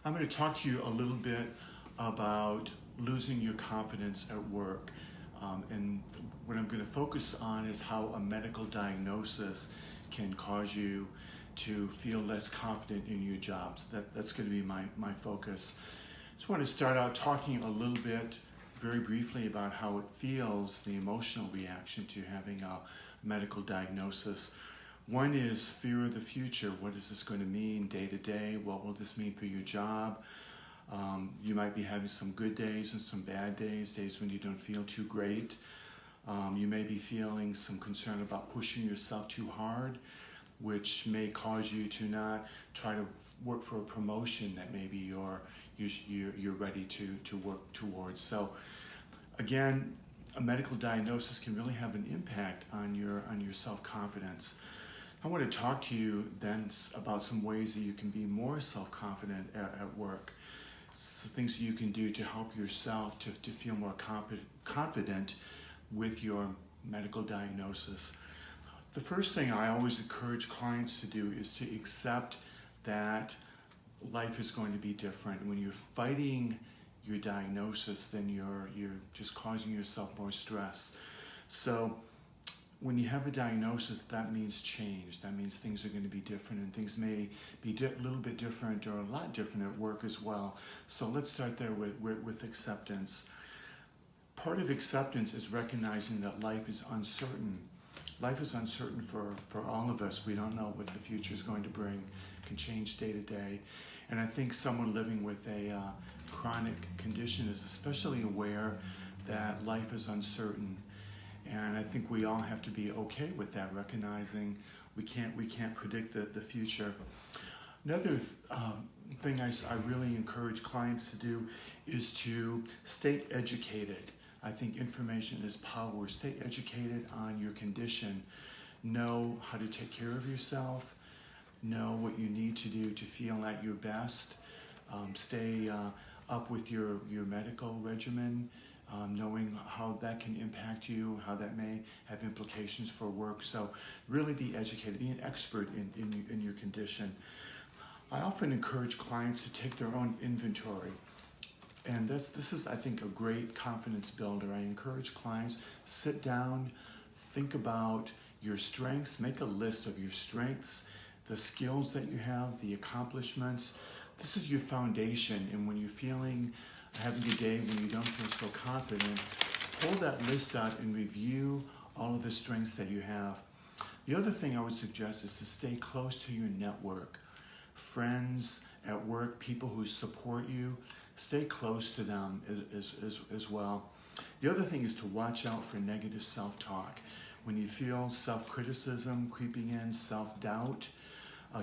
I'm going to talk to you a little bit about losing your confidence at work. And what I'm going to focus on is how a medical diagnosis can cause you to feel less confident in your job. So that's going to be my focus. I just want to start out talking a little bit, very briefly, about how it feels, the emotional reaction to having a medical diagnosis. One is fear of the future. What is this going to mean day to day? What will this mean for your job? You might be having some good days and some bad days, days when you don't feel too great. You may be feeling some concern about pushing yourself too hard, which may cause you to not try to work for a promotion that maybe you're ready to work towards. So again, a medical diagnosis can really have an impact on your self-confidence. I want to talk to you then about some ways that you can be more self-confident at work. So things that you can do to help yourself to feel more confident with your medical diagnosis. The first thing I always encourage clients to do is to accept that life is going to be different. When you're fighting your diagnosis, then you're just causing yourself more stress. So when you have a diagnosis, that means change. That means things are going to be different, and things may be a little bit different or a lot different at work as well. So let's start there with acceptance. Part of acceptance is recognizing that life is uncertain. Life is uncertain for all of us. We don't know what the future is going to bring. It can change day to day. And I think someone living with a chronic condition is especially aware that life is uncertain. And I think we all have to be okay with that, recognizing we can't predict the future. Another thing I really encourage clients to do is to stay educated. I think information is power. Stay educated on your condition. Know how to take care of yourself. Know what you need to do to feel at your best. Stay up with your medical regimen. Knowing how that can impact you, how that may have implications for work. So really be educated, be an expert in your condition. I often encourage clients to take their own inventory. And this is, I think, a great confidence builder. I encourage clients, sit down, think about your strengths, make a list of your strengths, the skills that you have, the accomplishments. This is your foundation, and when you're having a day when you don't feel so confident, pull that list out and review all of the strengths that you have. The other thing I would suggest is to stay close to your network. Friends at work, people who support you, stay close to them as well. The other thing is to watch out for negative self-talk. When you feel self-criticism creeping in, self-doubt,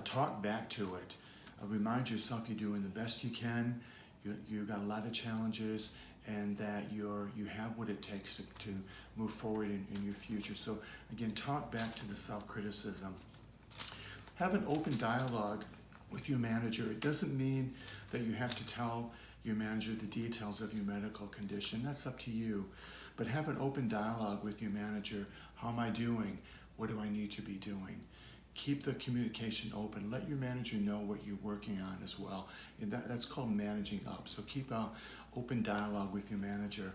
talk back to it. Remind yourself you're doing the best you can. You've got a lot of challenges, and that you have what it takes to move forward in your future. So again, talk back to the self-criticism. Have an open dialogue with your manager. It doesn't mean that you have to tell your manager the details of your medical condition. That's up to you. But have an open dialogue with your manager. How am I doing? What do I need to be doing? Keep the communication open. Let your manager know what you're working on as well. And that's called managing up. So keep an open dialogue with your manager.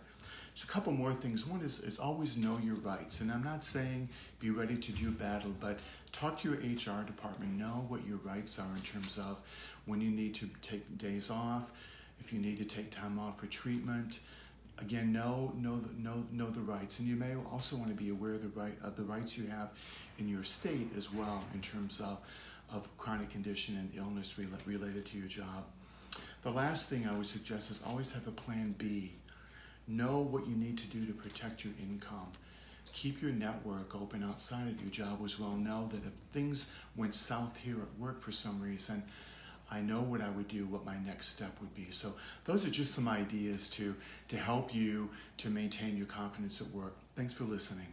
So a couple more things. One is always know your rights. And I'm not saying be ready to do battle, but talk to your HR department. Know what your rights are in terms of when you need to take days off, if you need to take time off for treatment. Again, know the rights, and you may also want to be aware of the rights you have in your state as well, in terms of chronic condition and illness related to your job. The last thing I would suggest is always have a plan B. Know what you need to do to protect your income. Keep your network open outside of your job as well. Know that if things went south here at work for some reason, I know what I would do, what my next step would be. So those are just some ideas to help you to maintain your confidence at work. Thanks for listening.